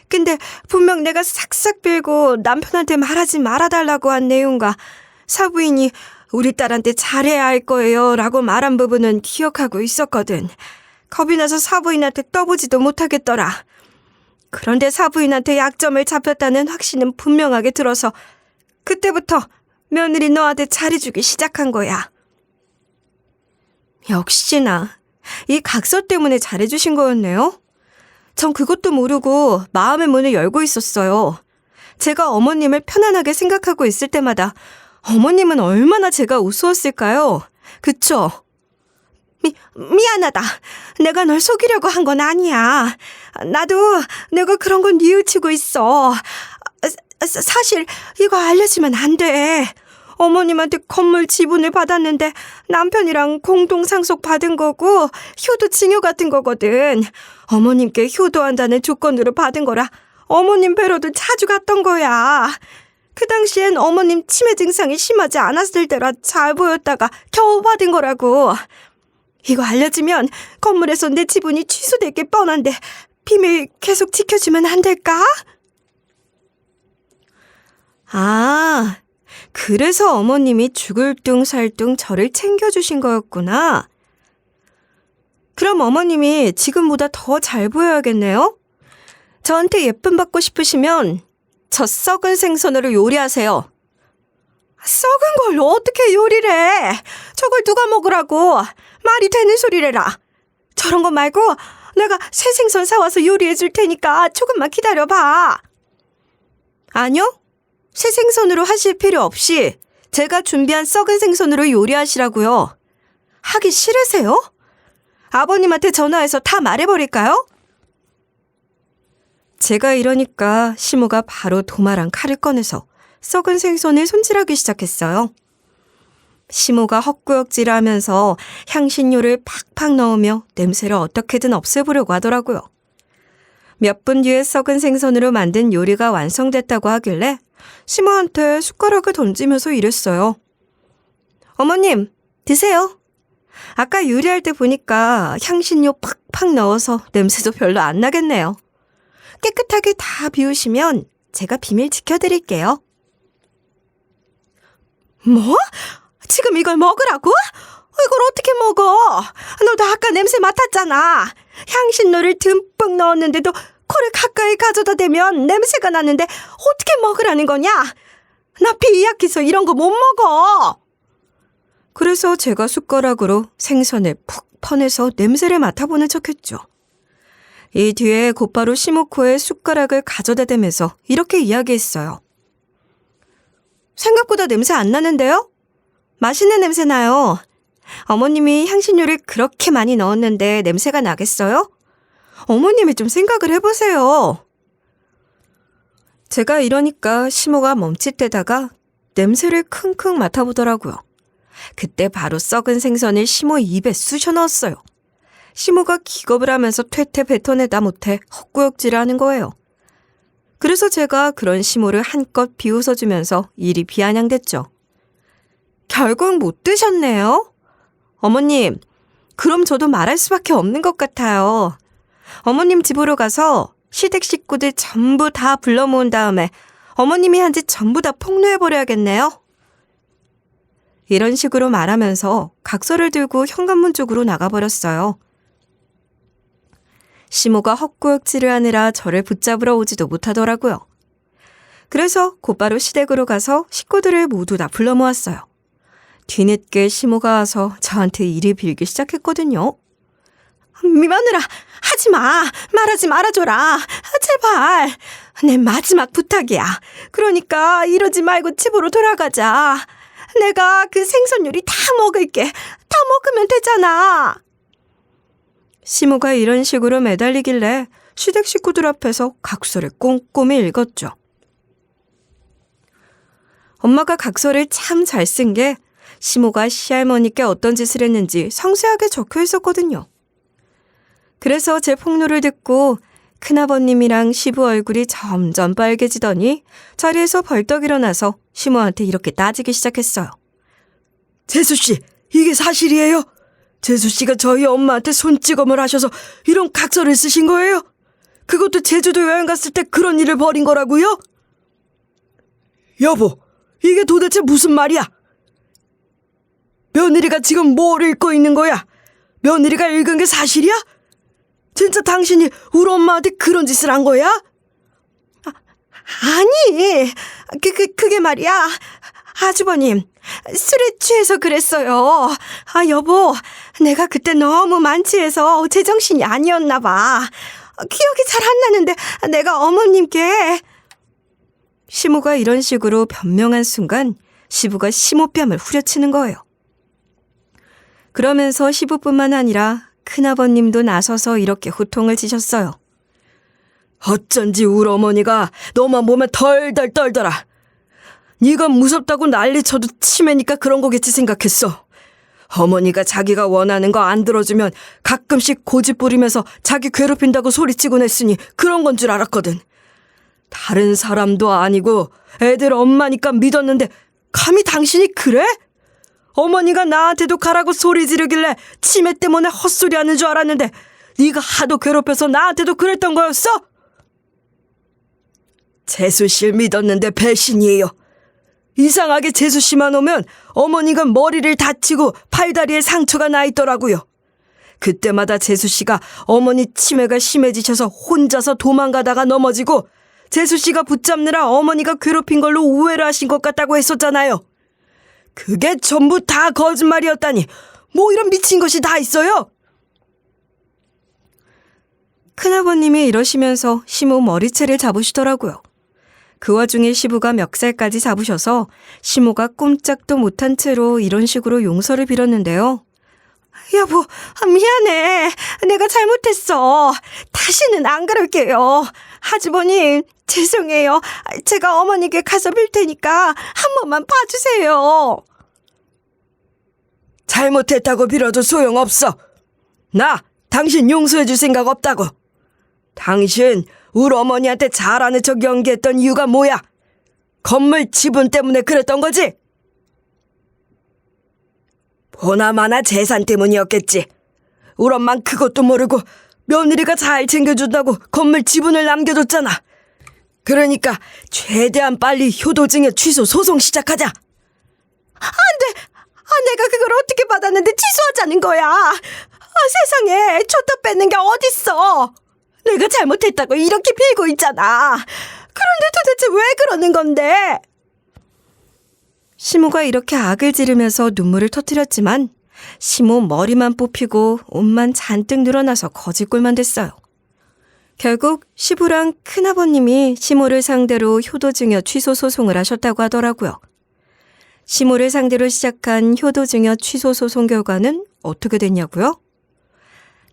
근데 분명 내가 싹싹 빌고 남편한테 말하지 말아달라고 한 내용과 사부인이 우리 딸한테 잘해야 할 거예요 라고 말한 부분은 기억하고 있었거든. 겁이 나서 사부인한테 떠보지도 못하겠더라. 그런데 사부인한테 약점을 잡혔다는 확신은 분명하게 들어서 그때부터 며느리 너한테 잘해주기 시작한 거야. 역시나 이 각서 때문에 잘해주신 거였네요. 전 그것도 모르고 마음의 문을 열고 있었어요. 제가 어머님을 편안하게 생각하고 있을 때마다 어머님은 얼마나 제가 우스웠을까요? 그쵸? 미안하다. 내가 널 속이려고 한 건 아니야. 나도 내가 그런 건 뉘우치고 있어. 사실 이거 알려주면 안 돼. 어머님한테 건물 지분을 받았는데 남편이랑 공동 상속 받은 거고 효도 증여 같은 거거든. 어머님께 효도한다는 조건으로 받은 거라 어머님 뵈러도 자주 갔던 거야. 그 당시엔 어머님 치매 증상이 심하지 않았을 때라 잘 보였다가 겨우 받은 거라고. 이거 알려주면 건물에서 내 지분이 취소될 게 뻔한데 비밀 계속 지켜주면 안 될까? 아, 그래서 어머님이 죽을 둥 살 둥 저를 챙겨주신 거였구나. 그럼 어머님이 지금보다 더 잘 보여야겠네요? 저한테 예쁨 받고 싶으시면 저 썩은 생선으로 요리하세요. 썩은 걸 어떻게 요리를 해? 저걸 누가 먹으라고? 말이 되는 소리래라. 저런 거 말고 내가 새 생선 사와서 요리해 줄 테니까 조금만 기다려봐. 아니요. 새 생선으로 하실 필요 없이 제가 준비한 썩은 생선으로 요리하시라고요. 하기 싫으세요? 아버님한테 전화해서 다 말해버릴까요? 제가 이러니까 시모가 바로 도마랑 칼을 꺼내서 썩은 생선을 손질하기 시작했어요. 시모가 헛구역질을 하면서 향신료를 팍팍 넣으며 냄새를 어떻게든 없애보려고 하더라고요. 몇 분 뒤에 썩은 생선으로 만든 요리가 완성됐다고 하길래 시모한테 숟가락을 던지면서 이랬어요. 어머님, 드세요. 아까 요리할 때 보니까 향신료 팍팍 넣어서 냄새도 별로 안 나겠네요. 깨끗하게 다 비우시면 제가 비밀 지켜드릴게요. 뭐? 지금 이걸 먹으라고? 이걸 어떻게 먹어? 너도 아까 냄새 맡았잖아. 향신료를 듬뿍 넣었는데도 코를 가까이 가져다 대면 냄새가 나는데 어떻게 먹으라는 거냐? 나 피 약해서 이런 거 못 먹어. 그래서 제가 숟가락으로 생선을 푹 퍼내서 냄새를 맡아보는 척했죠. 이 뒤에 곧바로 시모코에 숟가락을 가져다 대면서 이렇게 이야기했어요. 생각보다 냄새 안 나는데요? 맛있는 냄새 나요. 어머님이 향신료를 그렇게 많이 넣었는데 냄새가 나겠어요? 어머님이 좀 생각을 해보세요. 제가 이러니까 시모가 멈칫대다가 냄새를 킁킁 맡아보더라고요. 그때 바로 썩은 생선을 시모 입에 쑤셔 넣었어요. 시모가 기겁을 하면서 퇴퇴 뱉어내다 못해 헛구역질을 하는 거예요. 그래서 제가 그런 시모를 한껏 비웃어주면서 일이 비아냥됐죠. 결국 못 드셨네요? 어머님, 그럼 저도 말할 수밖에 없는 것 같아요. 어머님 집으로 가서 시댁 식구들 전부 다 불러 모은 다음에 어머님이 한 짓 전부 다 폭로해버려야겠네요. 이런 식으로 말하면서 각서를 들고 현관문 쪽으로 나가버렸어요. 시모가 헛구역질을 하느라 저를 붙잡으러 오지도 못하더라고요. 그래서 곧바로 시댁으로 가서 식구들을 모두 다 불러 모았어요. 뒤늦게 시모가 와서 저한테 일을 빌기 시작했거든요. 며느라, 하지마. 말하지 말아줘라. 제발. 내 마지막 부탁이야. 그러니까 이러지 말고 집으로 돌아가자. 내가 그 생선 요리 다 먹을게. 다 먹으면 되잖아. 시모가 이런 식으로 매달리길래 시댁 식구들 앞에서 각서를 꼼꼼히 읽었죠. 엄마가 각서를 참 잘 쓴 게 시모가 시할머니께 어떤 짓을 했는지 상세하게 적혀 있었거든요. 그래서 제 폭로를 듣고 큰아버님이랑 시부 얼굴이 점점 빨개지더니 자리에서 벌떡 일어나서 시모한테 이렇게 따지기 시작했어요. 재수씨, 이게 사실이에요? 재수씨가 저희 엄마한테 손찌검을 하셔서 이런 각서를 쓰신 거예요? 그것도 제주도 여행 갔을 때 그런 일을 벌인 거라고요? 여보, 이게 도대체 무슨 말이야? 며느리가 지금 뭘 읽고 있는 거야? 며느리가 읽은 게 사실이야? 진짜 당신이 우리 엄마한테 그런 짓을 한 거야? 아니, 그게 말이야. 아주버님, 술에 취해서 그랬어요. 여보, 내가 그때 너무 만취해서 제정신이 아니었나 봐. 기억이 잘 안 나는데 내가 어머님께. 시모가 이런 식으로 변명한 순간 시부가 시모뺨을 후려치는 거예요. 그러면서 시부뿐만 아니라 큰아버님도 나서서 이렇게 호통을 치셨어요. 어쩐지 우리 어머니가 너만 보면 덜덜 떨더라. 네가 무섭다고 난리쳐도 치매니까 그런 거겠지 생각했어. 어머니가 자기가 원하는 거 안 들어주면 가끔씩 고집 부리면서 자기 괴롭힌다고 소리치곤 했으니 그런 건 줄 알았거든. 다른 사람도 아니고 애들 엄마니까 믿었는데 감히 당신이 그래? 어머니가 나한테도 가라고 소리 지르길래 치매 때문에 헛소리하는 줄 알았는데 네가 하도 괴롭혀서 나한테도 그랬던 거였어? 재수씨를 믿었는데 배신이에요. 이상하게 재수씨만 오면 어머니가 머리를 다치고 팔다리에 상처가 나 있더라고요. 그때마다 재수씨가 어머니 치매가 심해지셔서 혼자서 도망가다가 넘어지고 재수씨가 붙잡느라 어머니가 괴롭힌 걸로 오해를 하신 것 같다고 했었잖아요. 그게 전부 다 거짓말이었다니 뭐 이런 미친 것이 다 있어요? 큰아버님이 이러시면서 시모 머리채를 잡으시더라고요. 그 와중에 시부가 멱살까지 잡으셔서 시모가 꼼짝도 못한 채로 이런 식으로 용서를 빌었는데요. 여보, 미안해. 내가 잘못했어. 다시는 안 그럴게요. 아주버님, 죄송해요. 제가 어머니께 가서 빌 테니까 한 번만 봐주세요. 잘못했다고 빌어도 소용없어. 나 당신 용서해줄 생각 없다고. 당신 우리 어머니한테 잘하는 척 연기했던 이유가 뭐야? 건물 지분 때문에 그랬던 거지? 보나마나 재산 때문이었겠지. 우리 엄만 그것도 모르고 며느리가 잘 챙겨준다고 건물 지분을 남겨줬잖아. 그러니까 최대한 빨리 효도증여 취소 소송 시작하자. 안 돼. 내가 그걸 어떻게 받았는데 취소하자는 거야. 세상에 줬다 뺏는 게 어딨어. 내가 잘못했다고 이렇게 빌고 있잖아. 그런데 도대체 왜 그러는 건데? 시모가 이렇게 악을 지르면서 눈물을 터뜨렸지만 시모 머리만 뽑히고 옷만 잔뜩 늘어나서 거지꼴만 됐어요. 결국 시부랑 큰아버님이 시모를 상대로 효도증여 취소 소송을 하셨다고 하더라고요. 시모를 상대로 시작한 효도증여 취소 소송 결과는 어떻게 됐냐고요?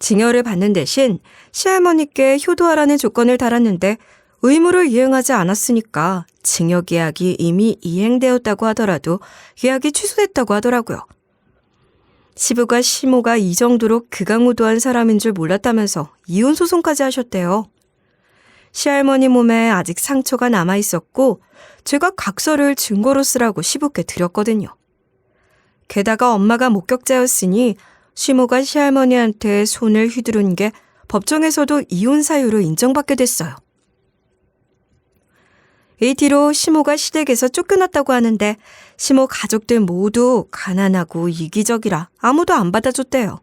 증여를 받는 대신 시할머니께 효도하라는 조건을 달았는데 의무를 이행하지 않았으니까 증여 계약이 이미 이행되었다고 하더라도 계약이 취소됐다고 하더라고요. 시부가 시모가 이 정도로 극악무도한 사람인 줄 몰랐다면서 이혼 소송까지 하셨대요. 시할머니 몸에 아직 상처가 남아 있었고 제가 각서를 증거로 쓰라고 시부께 드렸거든요. 게다가 엄마가 목격자였으니 시모가 시할머니한테 손을 휘두른 게 법정에서도 이혼 사유로 인정받게 됐어요. 이 뒤로 시모가 시댁에서 쫓겨났다고 하는데 시모 가족들 모두 가난하고 이기적이라 아무도 안 받아줬대요.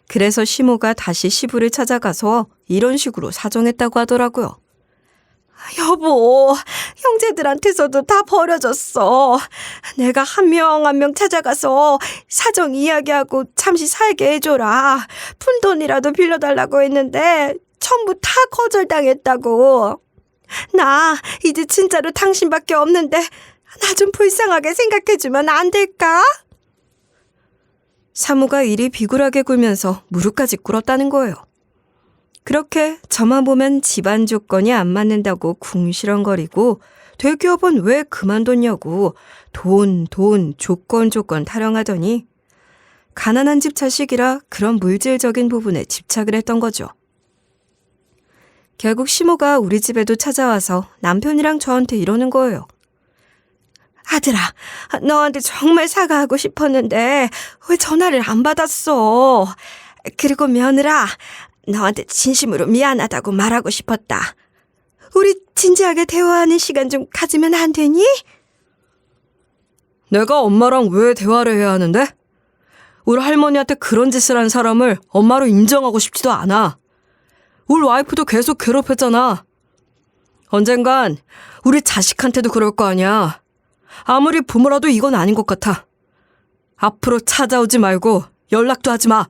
그래서 시모가 다시 시부를 찾아가서 이런 식으로 사정했다고 하더라고요. 여보, 형제들한테서도 다 버려졌어. 내가 한 명 한 명 찾아가서 사정 이야기하고 잠시 살게 해줘라. 푼돈이라도 빌려달라고 했는데 전부 다 거절당했다고. 나 이제 진짜로 당신밖에 없는데 나 좀 불쌍하게 생각해주면 안 될까? 사모가 이리 비굴하게 굴면서 무릎까지 꿇었다는 거예요. 그렇게 저만 보면 집안 조건이 안 맞는다고 궁시렁거리고 대기업은 왜 그만뒀냐고 돈, 조건 타령하더니 가난한 집 자식이라 그런 물질적인 부분에 집착을 했던 거죠. 결국 시모가 우리 집에도 찾아와서 남편이랑 저한테 이러는 거예요. 아들아, 너한테 정말 사과하고 싶었는데 왜 전화를 안 받았어? 그리고 며느라, 너한테 진심으로 미안하다고 말하고 싶었다. 우리 진지하게 대화하는 시간 좀 가지면 안 되니? 내가 엄마랑 왜 대화를 해야 하는데? 우리 할머니한테 그런 짓을 한 사람을 엄마로 인정하고 싶지도 않아. 우리 와이프도 계속 괴롭혔잖아. 언젠간 우리 자식한테도 그럴 거 아니야. 아무리 부모라도 이건 아닌 것 같아. 앞으로 찾아오지 말고 연락도 하지 마.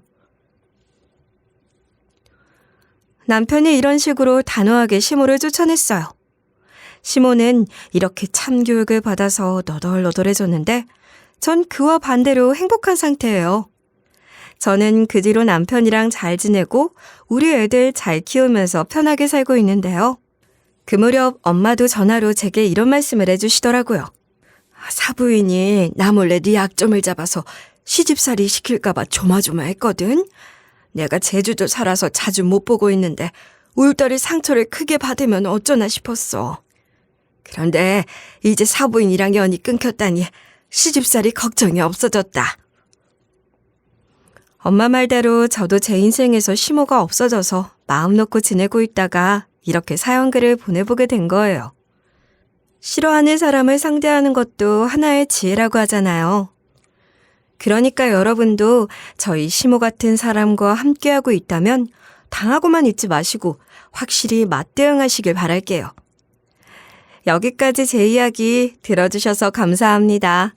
남편이 이런 식으로 단호하게 시모를 쫓아냈어요. 시모는 이렇게 참교육을 받아서 너덜너덜해졌는데 전 그와 반대로 행복한 상태예요. 저는 그 뒤로 남편이랑 잘 지내고 우리 애들 잘 키우면서 편하게 살고 있는데요. 그 무렵 엄마도 전화로 제게 이런 말씀을 해주시더라고요. 사부인이 나 몰래 네 약점을 잡아서 시집살이 시킬까봐 조마조마했거든. 내가 제주도 살아서 자주 못 보고 있는데 우리 딸이 상처를 크게 받으면 어쩌나 싶었어. 그런데 이제 사부인이랑 연이 끊겼다니 시집살이 걱정이 없어졌다. 엄마 말대로 저도 제 인생에서 시모가 없어져서 마음 놓고 지내고 있다가 이렇게 사연글을 보내보게 된 거예요. 싫어하는 사람을 상대하는 것도 하나의 지혜라고 하잖아요. 그러니까 여러분도 저희 시모 같은 사람과 함께하고 있다면 당하고만 있지 마시고 확실히 맞대응하시길 바랄게요. 여기까지 제 이야기 들어주셔서 감사합니다.